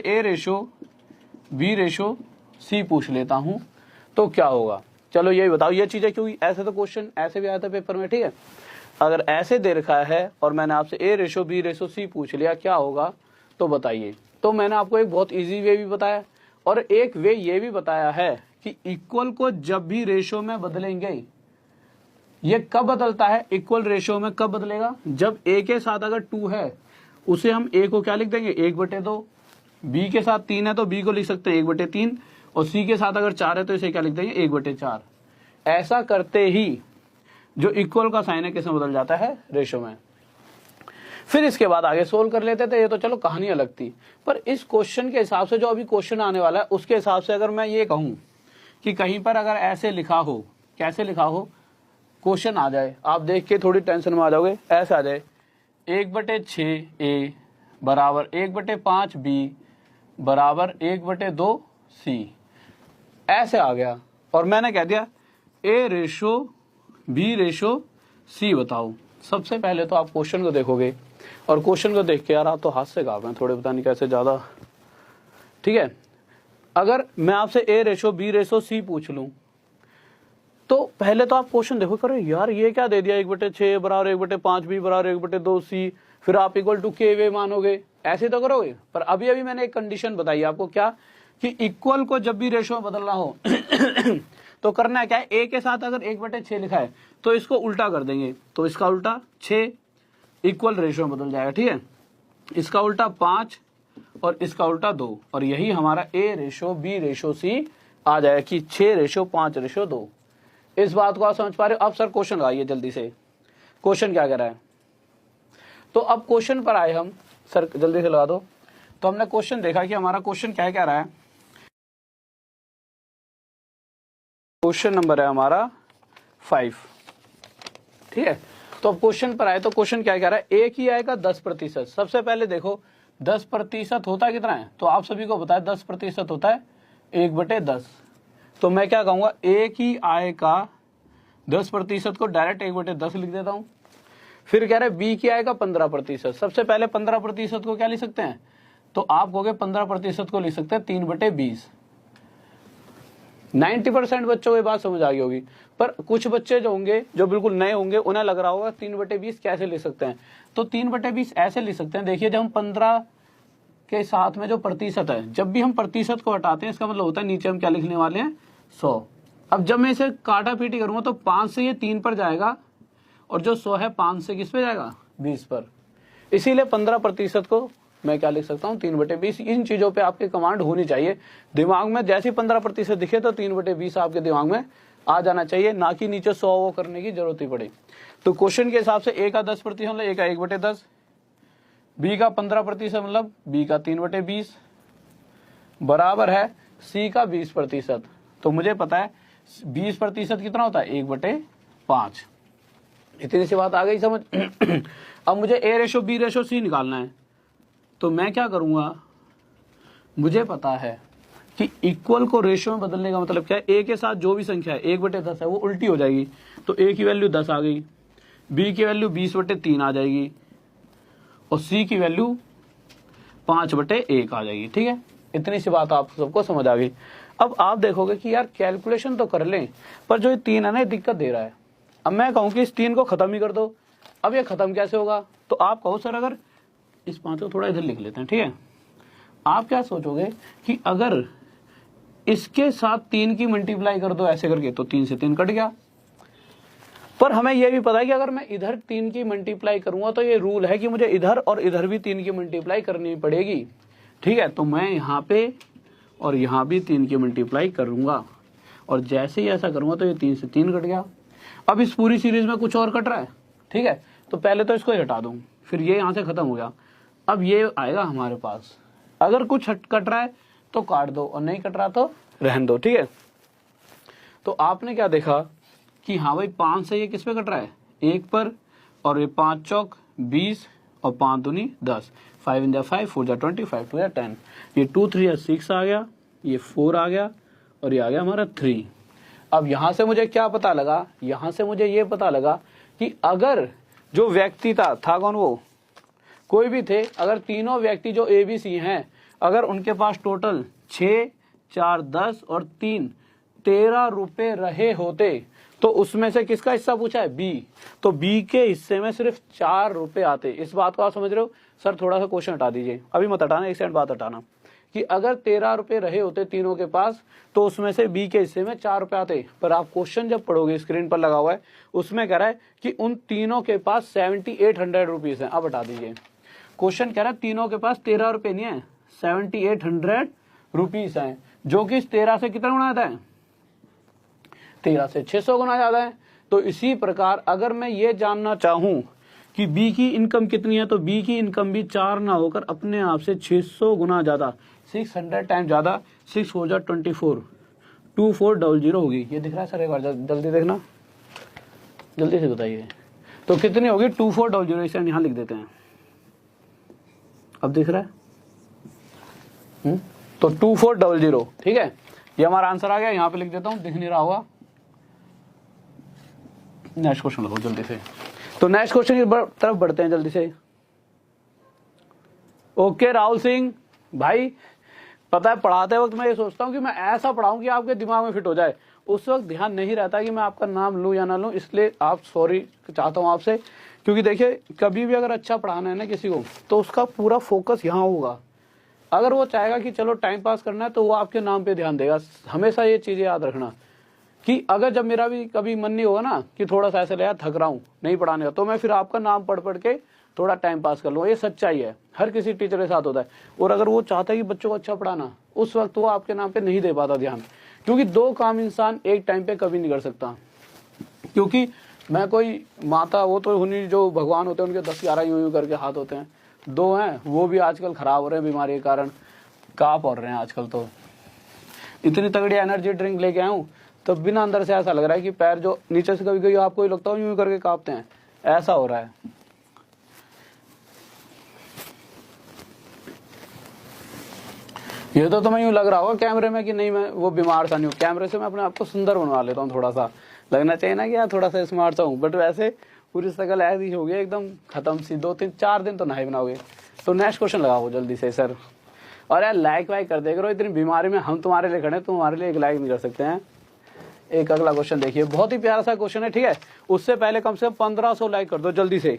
a/b/c पूछ लेता हूं तो क्या होगा। चलो यही बताओ, ये चीजें क्यों, ऐसे तो क्वेश्चन ऐसे भी आया था पेपर में, ठीक है। अगर ऐसे दे रखा है और मैंने आपसे a/b/c पूछ लिया, क्या होगा तो बताइए। तो मैंने आपको एक बहुत इजी वे भी बताया और एक वे ये भी बताया है कि इक्वल को जब भी रेशो में बदलेंगे, ये कब बदलता है, इक्वल रेशो में कब बदलेगा, जब a के साथ अगर 2 है उसे हम a को क्या लिख देंगे 1/2, b के साथ 3 है तो b को लिख सकते हैं 1/3 और c के साथ अगर 4 है तो इसे क्या लिख देंगे 1/4। ऐसा करते ही जो इक्वल का साइन है किसमें बदल जाता है, रेशो में। फिर इसके बाद आगे सोल्व कर लेते थे, ये तो चलो कहानी अलग थी। पर इस क्वेश्चन के हिसाब से जो अभी क्वेश्चन आने वाला है उसके हिसाब से अगर मैं ये कहूं कि कहीं पर अगर ऐसे लिखा हो, कैसे लिखा हो, क्वेश्चन आ जाए, आप देख के थोड़ी टेंशन में आ जाओगे, ऐसे आ जाए 1/6a = 1/5b = 1/2c, ऐसे आ गया और मैंने कह दिया a/b/c बताओ। सबसे पहले तो आप क्वेश्चन को देखोगे और क्वेश्चन को देख के यार आप तो हाथ से कांप रहे हैं थोड़े, पता नहीं कैसे ज्यादा, ठीक है। अगर मैं आपसे a/b/c पूछ लूं तो पहले तो आप क्वेश्चन देखो, करो यार ये क्या दे दिया, 1/6 = 1/5b = 1/2c, फिर आप इक्वल टू के वे मानोगे, ऐसे तो करोगे। पर अभी मैंने एक कंडीशन बताई आपको, क्या कि इक्वल को जब भी रेशो में बदलना हो तो करना है क्या है, a के साथ अगर 1/6 लिखा है तो इसको उल्टा कर देंगे, तो इसका उल्टा 6 इक्वल रेशो में बदल जाएगा, ठीक है। इसका उल्टा 5 और इसका उल्टा 2 और यही हमारा a/b/c आ जाएगा कि 6/5/2। इस बात को आप समझ पा रहे हो। अब सर क्वेश्चन लगाइए जल्दी से, क्वेश्चन क्या कह रहा है। तो अब क्वेश्चन पर आए हम, सर जल्दी से लगा दो। तो हमने क्वेश्चन देखा कि हमारा क्वेश्चन क्या कह रहा है। क्वेश्चन नंबर है हमारा 5, ठीक है। तो अब क्वेश्चन पर आए तो क्वेश्चन क्या कह रहा है, एक ही आएगा 10%। सबसे पहले देखो 10% होता कितना है, तो आप सभी को बताया 10% होता है 1/10। तो मैं क्या कहूंगा, एक ही आय का 10% को डायरेक्ट 1/10 लिख देता हूं। फिर कह रहे बी की आय का 15%। सबसे पहले 15% को क्या लिख सकते हैं, तो आप कहोगे 15% को लिख सकते हैं 3/20। 90% बच्चों को ये बात समझ आ गई होगी, पर कुछ बच्चे जो होंगे जो बिल्कुल नए होंगे उन्हें लग रहा होगा 3/20 कैसे लिख सकते हैं। तो 3/20 ऐसे लिख सकते हैं, देखिए जब हम 15 के साथ में जो प्रतिशत है, जब भी हम प्रतिशत को हटाते हैं इसका मतलब होता है नीचे हम क्या लिखने वाले हैं 100। अब जब मैं इसे काटा पीटी करूंगा तो 5 से ये 3 पर जाएगा और जो 100 है 5 से किस पे जाएगा 20 पर। इसीलिए 15% को मैं क्या लिख सकता हूँ 3/20। इन चीजों पे आपके कमांड होनी चाहिए दिमाग में। जैसे 15% दिखे तो 3/20 आपके दिमाग में आ जाना चाहिए, ना कि नीचे 100 वो करने की जरूरत ही पड़े। तो क्वेश्चन के हिसाब से ए का 10% मतलब ए का 1/10, बी का 15% मतलब बी का 3/20 बराबर है सी का 20%। तो मुझे पता है 20% कितना होता है 1/5। इतनी सी बात आ गई समझ। अब मुझे ए रेशो बी रेशो सी निकालना है, तो मैं क्या करूंगा, मुझे पता है कि इक्वल को रेशो में बदलने का मतलब क्या है, ए के साथ जो भी संख्या है 1/10 है वो उल्टी हो जाएगी। तो ए की वैल्यू 10 आ गई, बी की वैल्यू 20/3 आ जाएगी और सी की वैल्यू 5/1 आ जाएगी। ठीक है, इतनी सी बात आप सबको समझ आ गई। अब आप देखोगे कि यार कैलकुलेशन तो कर लें, पर जो ये 3 है ना दिक्कत दे रहा है। अब मैं कहूँ कि इस 3 को खत्म ही कर दो, अब ये खत्म कैसे होगा? तो आप कहो सर अगर इस 5 को थोड़ा इधर लिख लेते हैं, ठीक है। आप क्या सोचोगे कि अगर इसके साथ 3 की मल्टीप्लाई कर दो ऐसे करके तो 3 से 3 कट गया। पर हमें यह भी पता है कि अगर मैं इधर 3 की मल्टीप्लाई करूंगा तो ये रूल है कि मुझे इधर और इधर भी 3 की मल्टीप्लाई करनी पड़ेगी। ठीक है, तो मैं यहाँ पे और यहाँ भी 3 की मल्टीप्लाई करूंगा और जैसे ही ऐसा करूंगा तो ये 3 से 3 कट गया। अब इस पूरी सीरीज में कुछ और कट रहा है, ठीक है, तो पहले तो इसको हटा दूं, फिर ये यहाँ से खत्म हो गया। अब ये आएगा हमारे पास, अगर कुछ कट रहा है तो काट दो और नहीं कट रहा तो रहन दो। ठीक है, तो आपने क्या देखा कि हाँ भाई 5 से ये किस पे कट रहा है 1 पर, और ये 5 चौक 20 और 5 दूनी 10, 5 × 5 4 × 20 5 2 10, ये 2 3 6 आ गया, ये 4 आ गया और ये आ गया हमारा 3। अब यहां से मुझे क्या पता लगा, यहां से मुझे ये पता लगा कि अगर जो व्यक्ति था कौन, वो कोई भी थे, अगर तीनों व्यक्ति जो ABC हैं, अगर उनके पास टोटल 6 4 10 और 3 13 रुपए रहे होते तो उसमें से किसका हिस्सा पूछा है बी, तो बी के हिस्से में सिर्फ 4 रुपए आते। इस बात को आप समझ रहे हो? सर थोड़ा सा क्वेश्चन हटा दीजिए, अभी मत हटाना, एक सेकंड बात हटाना, कि अगर 13 रुपए रहे होते तीनों के पास तो उसमें से बी के हिस्से में 4 रुपए आते। पर आप क्वेश्चन जब पढ़ोगे, स्क्रीन पर लगा हुआ है, उसमें कह रहा है कि उन तीनों के पास 7800 रुपीज है। अब हटा दीजिए, क्वेश्चन कह रहा है तीनों के पास 13 रुपए नहीं है, 7800 रुपीज है, जो कि 13 से कितना गुना आता है, 13 से 600 गुना ज्यादा है। तो इसी प्रकार अगर मैं ये जानना चाहूं कि बी की इनकम कितनी है, तो बी की इनकम भी 4 ना होकर अपने आप से 600 गुना ज्यादा, 600 टाइम ज्यादा, 6 4 जा 24, 2400 होगी। ये दिख रहा है सर? एक बार जल्दी देखना, जल्दी से बताइए, तो कितनी होगी 2400। इसे यहाँ लिख देते हैं, अब दिख रहा है? तो 2400, ठीक है, ये हमारा आंसर आ गया। यहाँ पे लिख देता हूं, दिख नहीं रहा होगा। नेक्स्ट क्वेश्चन लगाओ जल्दी से। तो नेक्स्ट क्वेश्चन की तरफ बढ़ते हैं जल्दी से। ओके राहुल सिंह भाई, पता है पढ़ाते वक्त मैं ये सोचता हूँ कि मैं ऐसा पढ़ाऊं कि आपके दिमाग में फिट हो जाए। उस वक्त ध्यान नहीं रहता कि मैं आपका नाम लूं या ना लूं, इसलिए आप सॉरी चाहता हूं आपसे। क्योंकि देखिए कभी भी अगर अच्छा पढ़ाना है ना किसी को, तो उसका पूरा फोकस यहाँ होगा। अगर वो चाहेगा कि चलो टाइम पास करना है तो वो आपके नाम पे ध्यान देगा। हमेशा ये चीजें याद रखना कि अगर जब मेरा भी कभी मन नहीं होगा ना कि थोड़ा सा ऐसा लगा थक रहा हूँ नहीं पढ़ाने का, तो मैं फिर आपका नाम पढ़ पढ़ के थोड़ा टाइम पास कर लूँगा। ये सच्चाई है, हर किसी टीचर के साथ होता है। और अगर वो चाहता है कि बच्चों को अच्छा पढ़ाना, उस वक्त वो आपके नाम पे नहीं दे पाता ध्यान। क्योंकि 2 काम इंसान एक टाइम पे कभी नहीं कर सकता। क्योंकि मैं कोई माता, वो तो उन्हीं जो भगवान होते हैं उनके 10-11 यूं करके हाथ होते हैं, 2 हैं वो भी आजकल खराब हो रहे हैं बीमारी के कारण, कांप पड़ रहे हैं आजकल। तो इतनी तगड़ी एनर्जी ड्रिंक लेके आया हूँ तो बिना अंदर से ऐसा लग रहा है कि पैर जो नीचे से कभी कभी आपको ही लगता है यूं करके कांपते हैं, ऐसा हो रहा है। ये तो तुम्हें यूं लग रहा होगा कैमरे में कि नहीं मैं वो बीमार सा नहीं हूँ, कैमरे से मैं अपने आप को सुंदर बनवा लेता हूँ, थोड़ा सा लगना चाहिए ना कि यार थोड़ा सा स्मार्ट सा हूँ, बट वैसे पूरी शकल ऐसी हो गई एकदम खत्म सी। 2-3-4 दिन तो नहीं बनाओगे। तो नेक्स्ट क्वेश्चन लगाओ जल्दी से सर। और यार लाइक वाइक कर दे करो, इतनी बीमारी में हम तुम्हारे लिए खड़े, तुम्हारे लिए एक लाइक नहीं कर सकते हैं। एक अगला क्वेश्चन देखिए, बहुत ही प्यारा सा क्वेश्चन है, ठीक है। उससे पहले कम से कम 1500 लाइक कर दो जल्दी से,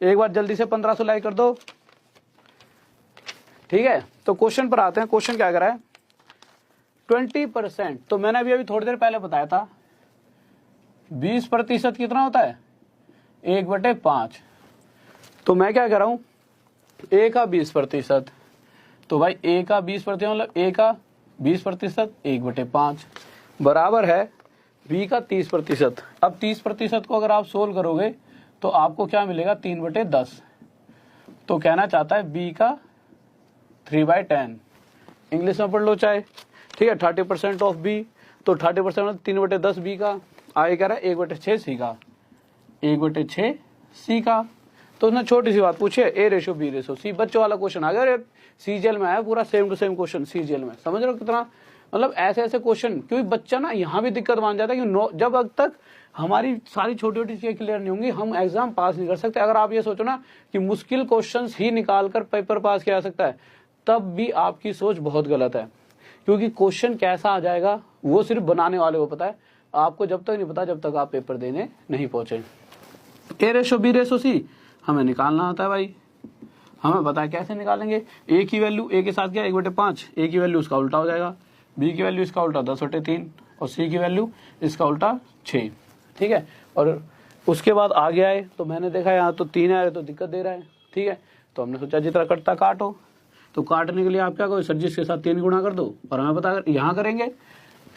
एक बार जल्दी से 1500 लाइक कर दो, ठीक है। तो क्वेश्चन पर आते हैं। क्वेश्चन क्या कर रहा है, 20%। तो मैंने अभी थोड़ी देर पहले बताया था 20% कितना होता है, 1/5। तो मैं क्या कर रहा हूँ, a का 20%, तो भाई a का 20% मतलब a का 20% 1/5 बराबर है b का 30%। अब 30% को अगर आप सोल्व करोगे तो आपको क्या मिलेगा, 3/10। तो कहना चाहता है b का 3/10, इंग्लिश में पढ़ लो चाहे, ठीक है। 30% ऑफ b, तो 30% मतलब 3/10 b का, आगे कह रहा है 1/6 c का, 1/6 c का। तो उसने छोटी सी बात पूछी है, a/b/c, बच्चों वाला क्वेश्चन आ गया, सीजीएल में आया पूरा same to same question CGL में। समझ रहे हो कितना, मतलब ऐसे ऐसे क्वेश्चन, क्योंकि बच्चा ना यहाँ भी दिक्कत मान जाता है कि जब तक हमारी सारी छोटी छोटी चीजें क्लियर नहीं होंगी हम एग्जाम पास नहीं कर सकते। अगर आप ये सोचो ना कि मुश्किल क्वेश्चंस ही निकाल कर पेपर पास किया जा सकता है, तब भी आपकी सोच बहुत गलत है, क्योंकि क्वेश्चन कैसा आ जाएगा वो सिर्फ बनाने वाले को पता है, आपको जब तक नहीं पता जब तक आप पेपर देने नहीं पहुंचे। a/b/c हमें निकालना होता है भाई, हमें पता है कैसे निकालेंगे। a की वैल्यू a के साथ क्या 1/5, a की वैल्यू इसका उल्टा हो जाएगा, b की वैल्यू इसका उल्टा 10/3 और c की वैल्यू इसका उल्टा 6, ठीक है। और उसके बाद आगे आए तो मैंने देखा यहाँ तो 3 है तो दिक्कत दे रहा है, ठीक है। तो हमने सोचा जितना कटता काटो, तो काटने के लिए आप क्या करो, सर जिसके साथ 3 गुणा कर दो, और हमें पता अगर यहाँ करेंगे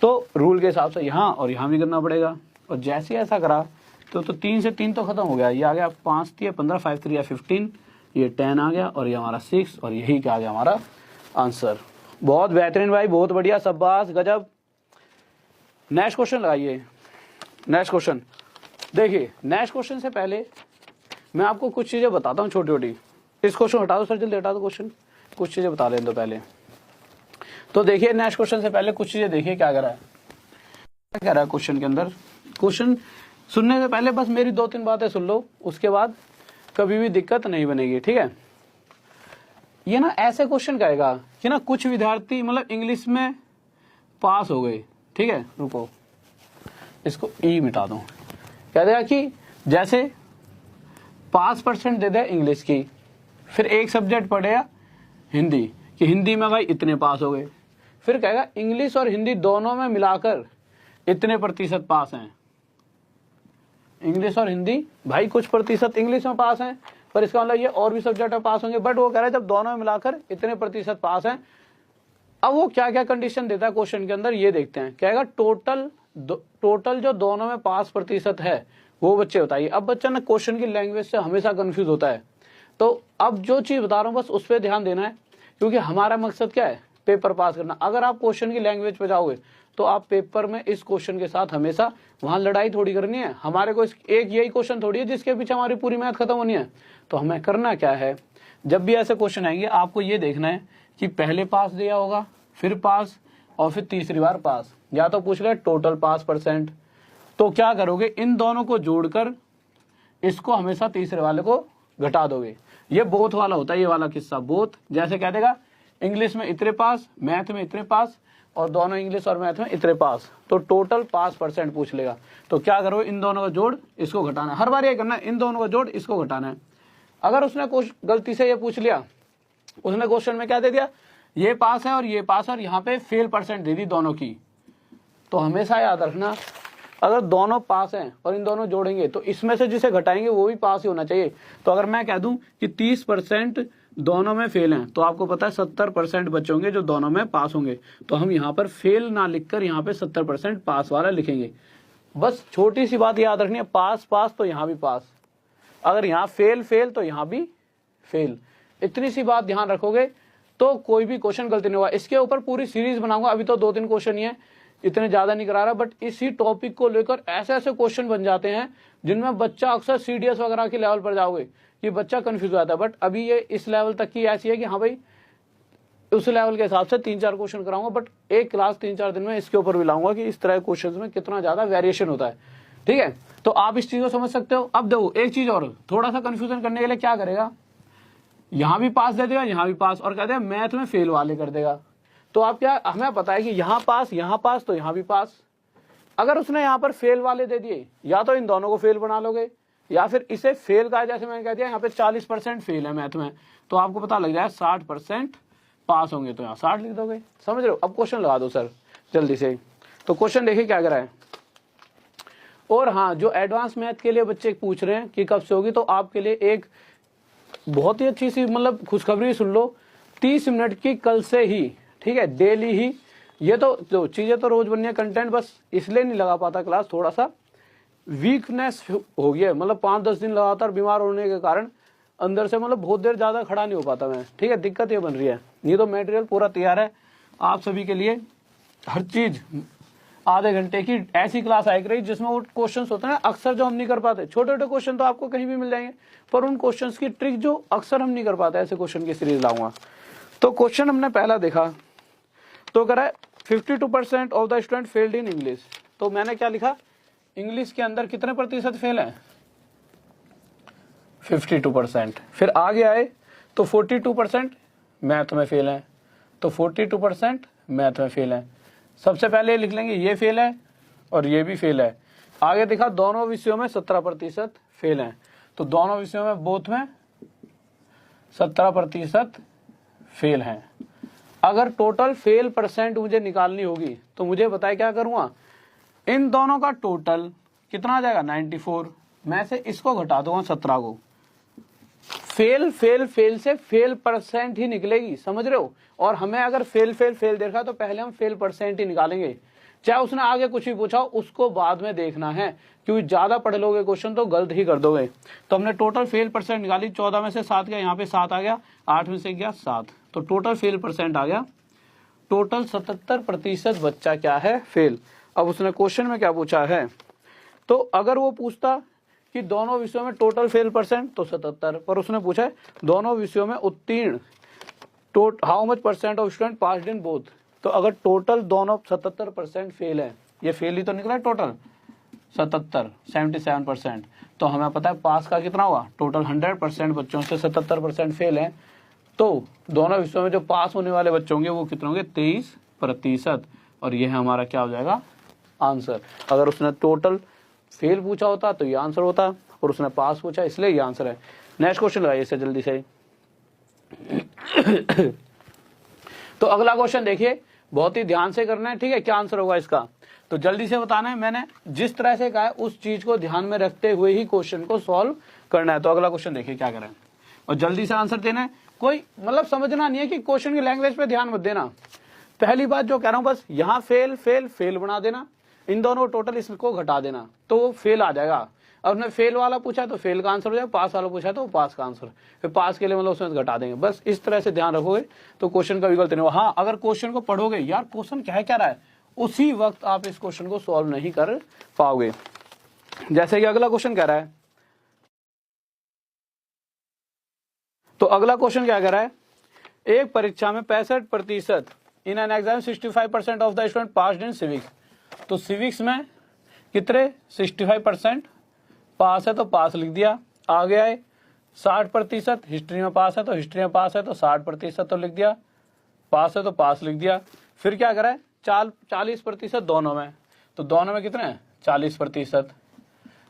तो रूल के हिसाब से यहाँ और यहाँ भी करना पड़ेगा। और जैसे ऐसा करा तो 3 से 3 तो खत्म हो गया, ये आ गया 5 3 15 5 3 15, ये 10 आ गया और ये हमारा 6, और यही क्या आ गया हमारा आंसर। बहुत बेहतरीन भाई, बहुत बढ़िया, शाबाश गजब। नेक्स्ट क्वेश्चन लगाइए। नेक्स्ट क्वेश्चन देखिए, नेक्स्ट क्वेश्चन से पहले मैं आपको कुछ चीजें बताता हूँ छोटी छोटी। इस क्वेश्चन हटा दो सर, जल्दी हटा दो क्वेश्चन, कुछ चीजें बता लें दो पहले। तो देखिए नेक्स्ट क्वेश्चन से पहले कुछ चीजें देखिए क्या कर रहा है, क्या कह रहा है क्वेश्चन के अंदर। क्वेश्चन सुनने से पहले बस मेरी 2-3 बातें सुन लो, उसके बाद कभी भी दिक्कत नहीं बनेगी, ठीक है। ये ना ऐसे क्वेश्चन कहेगा कि ना कुछ विद्यार्थी मतलब इंग्लिश में पास हो गए, ठीक है। रुको इसको ई मिटा दो, कह देगा कि जैसे 5% दे दे इंग्लिश की, फिर एक सब्जेक्ट पढ़ेगा हिंदी कि हिंदी में भाई इतने पास हो गए, फिर कहेगा इंग्लिश और हिंदी दोनों में मिलाकर इतने प्रतिशत पास हैं। इंग्लिश और हिंदी भाई कुछ प्रतिशत इंग्लिश में पास हैं, पर इसका मतलब ये और भी सब्जेक्ट में पास होंगे, बट वो कह रहा है जब दोनों में मिलाकर इतने प्रतिशत पास हैं। अब वो क्या क्या कंडीशन देता है क्वेश्चन के अंदर ये देखते हैं। कहेगा टोटल जो दोनों में पास प्रतिशत है वो बच्चे बताइए। अब बच्चा ना क्वेश्चन की लैंग्वेज से हमेशा कंफ्यूज होता है, तो अब जो चीज बता रहा हूँ बस उस पर ध्यान देना है, क्योंकि हमारा मकसद क्या है, पेपर पास करना। अगर आप क्वेश्चन की लैंग्वेज पे जाओगे तो आप पेपर में इस क्वेश्चन के साथ हमेशा वहां लड़ाई थोड़ी करनी है। हमारे को एक यही क्वेश्चन थोड़ी है जिसके पीछे हमारी पूरी मैथ खत्म होनी है। तो हमें करना क्या है, जब भी ऐसे क्वेश्चन आएंगे आपको ये देखना है कि पहले पास दिया होगा, फिर पास, और फिर तीसरी बार पास, या तो पूछ ले टोटल पास %। तो क्या करोगे, इन दोनों को जोड़कर इसको हमेशा तीसरे वाले को घटा दोगे। ये बोथ वाला होता है, ये वाला किस्सा बोथ। जैसे कह देगा इंग्लिश में इतने पास, मैथ में इतने पास, और दोनों इंग्लिश और मैथ में इतने पास, तो टोटल पास % पूछ लेगा। तो क्या करो, इन दोनों का जोड़ इसको घटाना है, हर बार ये करना है, इन दोनों का जोड़ इसको घटाना है। अगर उसने गलती से ये पूछ लिया, उसने क्वेश्चन में क्या दे दिया, ये पास है और ये पास है और यहाँ पे फेल % दे दी दोनों की, तो हमेशा याद रखना अगर दोनों पास हैं और इन दोनों जोड़ेंगे तो इसमें से जिसे घटाएंगे वो भी पास ही होना चाहिए। तो अगर मैं कह दूं कि 30% दोनों में फेल हैं, तो आपको पता है 70% बच्चे होंगे जो दोनों में पास होंगे। तो हम यहाँ पर फेल ना लिखकर यहाँ पे 70% पास वाला लिखेंगे। बस छोटी सी बात याद रखनी है, पास पास तो यहाँ भी पास, अगर यहाँ फेल फेल तो यहाँ भी फेल। इतनी सी बात ध्यान रखोगे तो कोई भी क्वेश्चन गलती नहीं होगा। इसके ऊपर पूरी सीरीज बनाऊंगा, अभी तो 2-3 क्वेश्चन ही है, इतने ज्यादा नहीं करा रहा, बट इसी टॉपिक को लेकर ऐसे ऐसे क्वेश्चन बन जाते हैं जिनमें बच्चा अक्सर सीडीएस वगैरह के लेवल पर जाओगे कि बच्चा कंफ्यूज हो जाता है। बट अभी ये इस लेवल तक की ऐसी है कि हाँ भाई उस लेवल के हिसाब से 3-4 क्वेश्चन कराऊंगा, बट एक क्लास 3-4 दिन में इसके ऊपर भी लाऊंगा कि इस तरह के क्वेश्चन में कितना ज्यादा वेरिएशन होता है। ठीक है, तो आप इस चीज को समझ सकते हो। अब देखो एक चीज और, थोड़ा सा कंफ्यूजन करने के लिए क्या करेगा, यहां भी पास दे देगा, यहां भी पास, और कहते हैं मैथ में फेल वाले कर देगा। तो आप क्या, हमें पता है कि यहां पास तो यहां भी पास। अगर उसने यहां पर फेल वाले दे दिए, या तो इन दोनों को फेल बना लोगे, या फिर इसे फेल का, जैसे मैंने कह दिया यहाँ पे 40% फेल है मैथ में, तो आपको पता लग जाए 60% पास होंगे, तो यहाँ 60 लिख दोगे। समझ रहे हो। अब क्वेश्चन लगा दो सर, जल्दी से। तो क्वेश्चन देखिए क्या करा है। और हाँ, जो एडवांस मैथ के लिए बच्चे पूछ रहे हैं कि कब से होगी, तो आपके लिए एक बहुत ही अच्छी सी मतलब खुशखबरी सुन लो, 30 मिनट की कल से ही, ठीक है, डेली ही। ये तो चीजें तो रोज बननी है, कंटेंट बस इसलिए नहीं लगा पाता क्लास, थोड़ा सा वीकनेस हो गया, मतलब 5-10 दिन लगातार बीमार होने के कारण अंदर से मतलब बहुत देर ज्यादा खड़ा नहीं हो पाता मैं, ठीक है, दिक्कत ये बन रही है। नहीं तो मटेरियल पूरा तैयार है आप सभी के लिए, हर चीज आधे घंटे की ऐसी क्लास आएगी रही जिसमें वो क्वेश्चंस होते हैं अक्सर जो हम नहीं कर पाते, छोटे छोटे क्वेश्चन तो आपको कहीं भी मिल जाएंगे, पर उन क्वेश्चंस की ट्रिक जो अक्सर हम नहीं कर पाते, ऐसे क्वेश्चन की सीरीज लाऊंगा। तो क्वेश्चन हमने पहला देखा, तो करा है 52% of the student failed in English. तो मैंने क्या लिखा, इंग्लिश के अंदर कितने प्रतिशत फेल है, 52%। फिर आगे आए तो 42% मैथ में फेल है, तो 42% मैथ में फेल है। सबसे पहले लिख लेंगे ये फेल है और ये भी फेल है। आगे देखा दोनों विषयों में 17% फेल है, तो दोनों विषयों में बोथ में 17% फेल है। अगर टोटल फेल परसेंट मुझे निकालनी होगी तो मुझे बताए क्या करूंगा, इन दोनों का टोटल कितना आ जाएगा 94, मैं से इसको घटा दूंगा 17 को, फेल फेल फेल से फेल परसेंट ही निकलेगी, समझ रहे हो। और हमें अगर फेल फेल फेल देखा तो पहले हम फेल परसेंट ही निकालेंगे, चाहे उसने आगे कुछ भी पूछा उसको बाद में देखना है, क्योंकि ज्यादा पढ़ लोगे क्वेश्चन तो गलत ही कर दोगे। तो हमने टोटल फेल परसेंट निकाली, 14 में से 7 गया, यहाँ पे 7 आ गया, 8 में से गया 7, तो टोटल फेल परसेंट आ गया, टोटल 77% बच्चा क्या है फेल। अब उसने क्वेश्चन में क्या पूछा है, तो अगर वो पूछता कि दोनों विषयों में टोटल फेल परसेंट तो 77, पर उसने पूछा है दोनों विषयों में उत्तीर्ण, how much percent of student passed in both. तो अगर टोटल दोनों 77% फेल है, ये फेल ही तो निकला है टोटल 77% तो हमें पता है पास का कितना हुआ, टोटल 100% बच्चों से 77% फेल है, तो दोनों विषयों में जो पास होने वाले बच्चे होंगे वो कितने होंगे 23%, और ये है हमारा क्या हो जाएगा आंसर। अगर उसने टोटल फेल पूछा होता तो ये आंसर होता, और उसने पास पूछा इसलिए ये आंसर है। नेक्स्ट क्वेश्चन लगाइए इसे जल्दी से। तो अगला क्वेश्चन देखिए, बहुत ही ध्यान से करना है, ठीक है, क्या आंसर होगा इसका, तो जल्दी से बताना है। मैंने जिस तरह से कहा है उस चीज को ध्यान में रखते हुए ही क्वेश्चन को सॉल्व करना है। तो अगला क्वेश्चन देखिए क्या करें, और जल्दी से आंसर देना है। कोई मतलब समझना नहीं है कि क्वेश्चन की लैंग्वेज पे ध्यान मत देना। पहली बात जो कह रहा हूं, बस यहाँ फेल फेल फेल बना देना, इन दोनों टोटल इसको घटा देना, तो वो फेल आ जाएगा। अब ने फेल वाला पूछा तो फेल का आंसर हो जाएगा, पास वाला पूछा तो पास का आंसर, फिर पास के लिए मतलब उसमें घटा देंगे। बस इस तरह से ध्यान रखोगे तो क्वेश्चन का विकल्प नहीं होगा। हाँ, अगर क्वेश्चन को पढ़ोगे यार क्वेश्चन क्या रहा है, उसी वक्त आप इस क्वेश्चन को सॉल्व नहीं कर पाओगे। जैसे कि अगला क्वेश्चन कह रहा है, तो अगला क्वेश्चन क्या कह रहा है, एक परीक्षा में 65% in an exam 65% of the student passed in civics. तो सिविक्स में कितने 65% पास है तो पास लिख दिया। आगे आए 60% हिस्ट्री में पास है तो हिस्ट्री में पास है तो 60% तो लिख दिया, पास है तो पास लिख दिया। फिर क्या करा है 40% दोनों में, तो दोनों में कितने हैं 40%।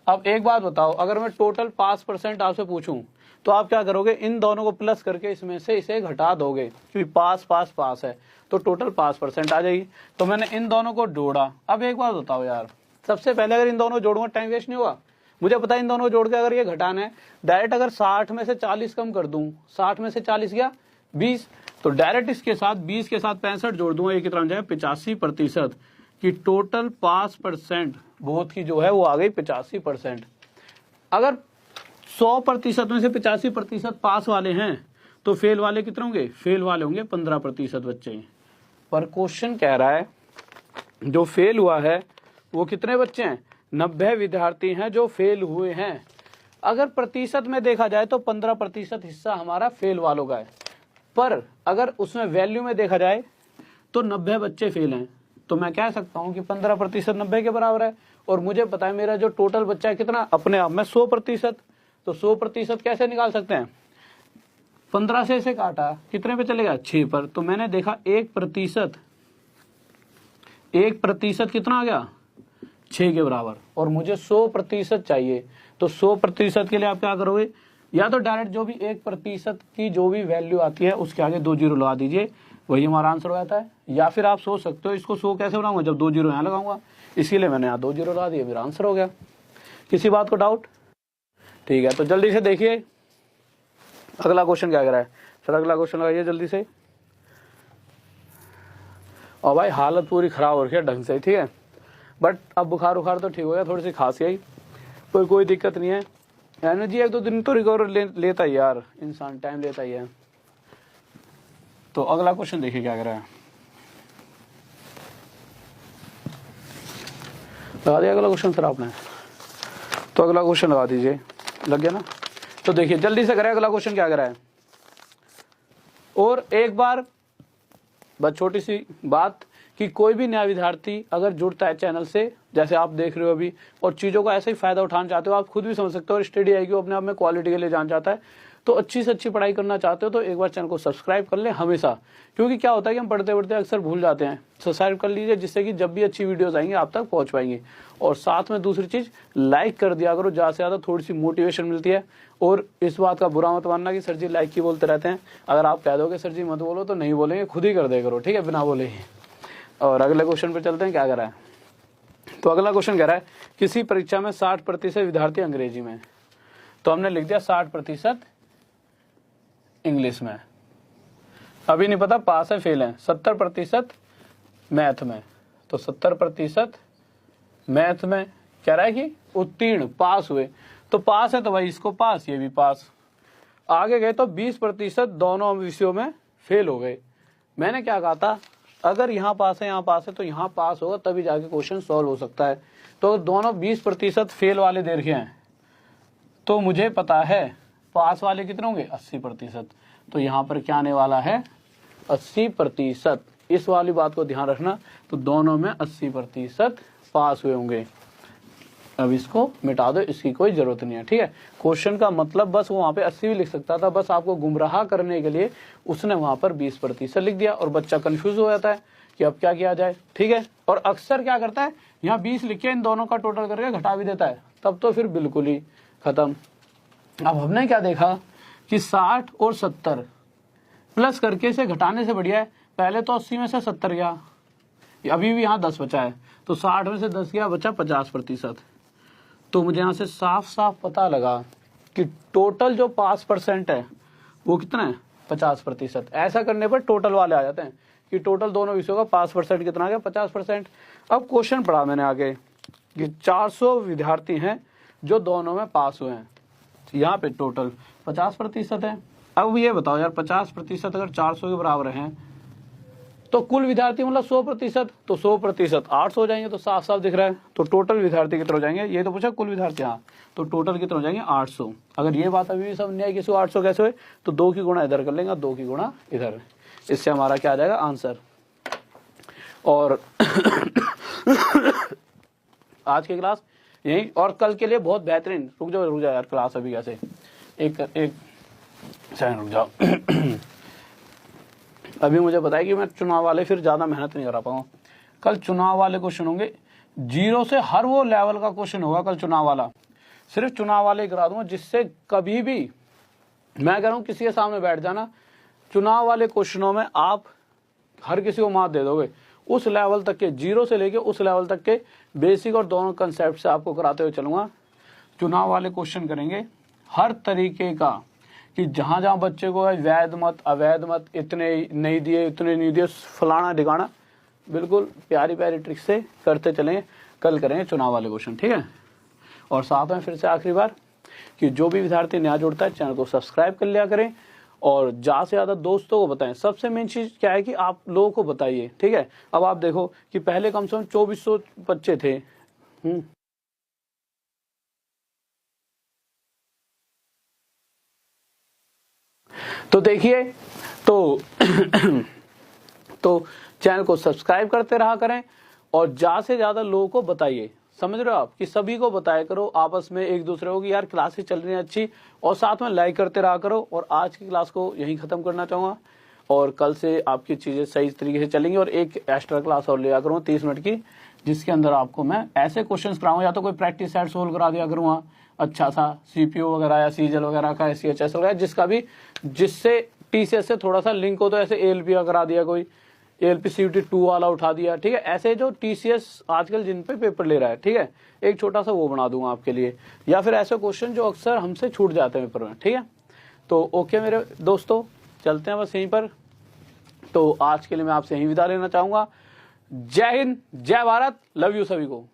अब एक बात बताओ, अगर मैं टोटल पास परसेंट आपसे पूछूं तो आप क्या करोगे, इन दोनों को प्लस करके इसमें से इसे घटा दोगे, क्योंकि पास पास पास है तो टोटल पास परसेंट आ जाएगी। तो मैंने इन दोनों को जोड़ा। अब एक बात बताओ यार, सबसे पहले अगर इन दोनों को जोड़ूंगा टाइम वेस्ट नहीं होगा, मुझे पता है इन दोनों को जोड़ के अगर ये घटाना है, डायरेक्ट अगर 60 में से 40 कम कर दूं, 60 में से 40 गया 20, तो डायरेक्ट इसके साथ 20 के साथ 65 जोड़ दूंगा, ये कितना हो जाएगा 85% की टोटल पास परसेंट बोथ की जो है वो आ गई 85%। अगर 100% में से 85% पास वाले हैं तो फेल वाले कितने होंगे, फेल वाले होंगे 15% बच्चे। पर क्वेश्चन कह रहा है जो फेल हुआ है वो कितने बच्चे हैं, 90 विद्यार्थी हैं जो फेल हुए हैं। अगर प्रतिशत में देखा जाए तो 15% हिस्सा हमारा फेल वालों का है, पर अगर उसमें वैल्यू में देखा जाए तो 90 बच्चे फेल हैं, तो मैं कह सकता हूं कि 15% 90 के बराबर है। और मुझे पता है मेरा जो टोटल बच्चा है कितना, अपने आप में 100%, तो 100% कैसे निकाल सकते हैं, 15 से इसे काटा कितने पे चलेगा 6 पर, तो मैंने देखा 1% कितना आ गया 6 के बराबर, और मुझे 100% चाहिए। तो 100% के लिए आप क्या करोगे, या तो डायरेक्ट जो भी 1% की जो भी वैल्यू आती है उसके आगे 2 जीरो लगा दीजिए, वही हमारा आंसर हो जाता है। या फिर आप सोच सकते हो इसको 100 कैसे बनाऊंगा, जब 2 जीरो यहाँ लगाऊंगा, इसीलिए मैंने यहाँ 2 जीरो लगा दिए, फिर आंसर हो गया। किसी बात को डाउट? ठीक है, तो जल्दी से देखिए अगला क्वेश्चन क्या कह रहा है। सर अगला क्वेश्चन लगाइए जल्दी से। और भाई हालत पूरी खराब हो रही है ढंग से, ठीक है, बट अब बुखार उखार तो ठीक हो गया, थोड़ी सी खांसी आई, कोई दिक्कत नहीं है। एनर्जी 1-2 दिन तो रिकवर लेता ही यार, इंसान टाइम लेता ही है। तो अगला क्वेश्चन देखिए क्या कह रहा है। लगा दिया अगला क्वेश्चन सर आपने? तो अगला क्वेश्चन लगा दीजिए, लग गया ना? तो देखिए जल्दी से करें अगला क्वेश्चन क्या कह रहा है। और एक बार बस छोटी सी बात कि कोई भी नया विद्यार्थी अगर जुड़ता है चैनल से, जैसे आप देख रहे हो अभी, और चीज़ों का ऐसे ही फायदा उठाना चाहते हो, आप खुद भी समझ सकते हो, और स्टडी आईक्यू अपने आप में क्वालिटी के लिए जाना चाहता है, तो अच्छी से अच्छी पढ़ाई करना चाहते हो तो एक बार चैनल को सब्सक्राइब कर ले हमेशा। क्योंकि क्या होता है कि हम पढ़ते पढ़ते अक्सर भूल जाते हैं। सब्सक्राइब कर लीजिए जिससे कि जब भी अच्छी वीडियोस आएंगे आप तक पहुंच पाएंगे। और साथ में दूसरी चीज, लाइक कर दिया करो, ज़्यादा से ज़्यादा थोड़ी सी मोटिवेशन मिलती है। और इस बात का बुरा मत मानना कि सर जी लाइक की बोलते रहते हैं, अगर आप कह दोगे सर जी मत बोलो तो नहीं बोलेंगे, खुद ही कर दे करो, ठीक है, बिना बोले ही। और अगले क्वेश्चन पे चलते हैं, क्या कह रहा है। तो अगला क्वेश्चन कह रहा है किसी परीक्षा में 60% विद्यार्थी अंग्रेजी में, तो हमने लिख दिया 60% इंग्लिश में। अभी नहीं पता पास है फेल है। 70% मैथ में, तो 70% मैथ में कह रहा है कि उत्तीर्ण पास हुए, तो पास है तो भाई इसको पास, ये भी पास। आगे गए तो 20% दोनों विषयों में फेल हो गए। मैंने क्या कहा था, अगर यहाँ पास है यहाँ पास है तो यहाँ पास होगा तभी जाके क्वेश्चन सॉल्व हो सकता है। तो दोनों 20% फेल वाले दे रखे हैं, तो मुझे पता है पास वाले कितने होंगे 80%। तो यहाँ पर क्या आने वाला है 80%। इस वाली बात को ध्यान रखना। तो दोनों में 80% पास हुए होंगे। अब इसको मिटा दो, इसकी कोई जरूरत नहीं है, ठीक है। क्वेश्चन का मतलब बस वो वहाँ पे 80 भी लिख सकता था, बस आपको गुमराह करने के लिए उसने वहाँ पर 20% लिख दिया और बच्चा कंफ्यूज हो जाता है कि अब क्या किया जाए, ठीक है। और अक्सर क्या करता है, यहाँ 20 लिख के इन दोनों का टोटल करके घटा भी देता है, तब तो फिर बिल्कुल ही खत्म। अब हमने क्या देखा कि 60 और 70 प्लस करके से घटाने से बढ़िया है, पहले तो 80 में से 70 गया, अभी भी यहाँ 10 बचा है, तो 60 में से 10 गया, बचा 50%। तो मुझे यहाँ से साफ साफ पता लगा कि टोटल जो पास % है वो कितना है 50%। ऐसा करने पर टोटल वाले आ जाते हैं कि टोटल दोनों विषयों का पास % कितना आ गया 50%। अब क्वेश्चन पढ़ा मैंने आगे कि 400 विद्यार्थी हैं जो दोनों में पास हुए हैं, यहाँ पे टोटल 50% है। अब ये बताओ यार 50% अगर 400 के बराबर हैं तो कुल विद्यार्थी मतलब 100%, तो 100% 800 हो जाएंगे, तो साफ साफ दिख रहा है। तो टोटल विद्यार्थी कितने हो जाएंगे, ये तो पूछा कुल विद्यार्थी, हाँ, तो टोटल कितने हो जाएंगे 800। अगर ये बात अभी भी समझ नहीं आई कि 800 कैसे हुए, तो 2 की गुणा इधर कर लेंगे, 2 की गुणा इधर, इससे हमारा क्या आ जाएगा आंसर। और आज की क्लास यही, और कल के लिए बहुत बेहतरीन, रुक जाओ यार क्लास अभी कैसे, एक सेकंड रुक जाओ। अभी मुझे पता है कि मैं चुनाव वाले फिर ज्यादा मेहनत नहीं करा पाऊंगा। कल चुनाव वाले क्वेश्चन होंगे 0 से, हर वो लेवल का क्वेश्चन होगा कल चुनाव वाला, सिर्फ चुनाव वाले करा दूंगा, जिससे कभी भी मैं कह रहा हूं किसी के सामने बैठ जाना, चुनाव वाले क्वेश्चनों में आप हर किसी को मात दे दोगे। उस लेवल तक के 0 से लेके उस लेवल तक के बेसिक और दोनों कंसेप्ट से आपको कराते हुए चलूंगा। चुनाव वाले क्वेश्चन करेंगे हर तरीके का, कि जहां जहां बच्चे को वैध मत अवैध मत, इतने नहीं दिए इतने नहीं दिए, फलाना ढिकाना, बिल्कुल प्यारी प्यारी ट्रिक से करते चलेंगे। कल करेंगे चुनाव वाले क्वेश्चन, ठीक है। और साथ में फिर से आखिरी बार कि जो भी विद्यार्थी नया जुड़ता है चैनल को सब्सक्राइब कर लिया करें और ज्यादा से ज्यादा दोस्तों को बताएं। सबसे मेन चीज क्या है कि आप लोगों को बताइए, ठीक है। अब आप देखो कि पहले कम से कम 2400 बच्चे थे, तो देखिए तो तो चैनल को सब्सक्राइब करते रहा करें और ज्यादा से ज्यादा लोगों को बताइए। समझ रहे हो आप, कि सभी को बताया करो आपस में एक दूसरे को कि यार क्लासेस चल रही है अच्छी, और साथ में लाइक करते रहा करो। और आज की क्लास को यहीं खत्म करना चाहूंगा, और कल से आपकी चीजें सही तरीके से चलेंगी। और एक एक्स्ट्रा क्लास और लिया करूंगा 30 मिनट की, जिसके अंदर आपको मैं ऐसे क्वेश्चंस कराऊंगा, या तो कोई प्रैक्टिस सेट सोल्व करा दिया करूंगा अच्छा सा, सीपीयू वगैरह या सीजल वगैरह का, SCHS वगैरह, जिसका भी, जिससे टीसीएस से थोड़ा सा लिंक हो, तो ऐसे एएलपी का करा दिया, कोई एएलपी सीयूटी 2 वाला उठा दिया, ठीक है। ऐसे जो टीसीएस आजकल जिन पे पेपर ले रहा है, ठीक है, एक छोटा सा वो बना दूंगा आपके लिए, या फिर ऐसे क्वेश्चन जो अक्सर हमसे छूट जाते हैं पेपर में, ठीक है। तो ओके मेरे दोस्तों, चलते हैं बस यहीं पर। तो आज के लिए मैं आपसे यहीं विदा लेना चाहूंगा। जय हिंद, जय भारत, लव यू सभी को।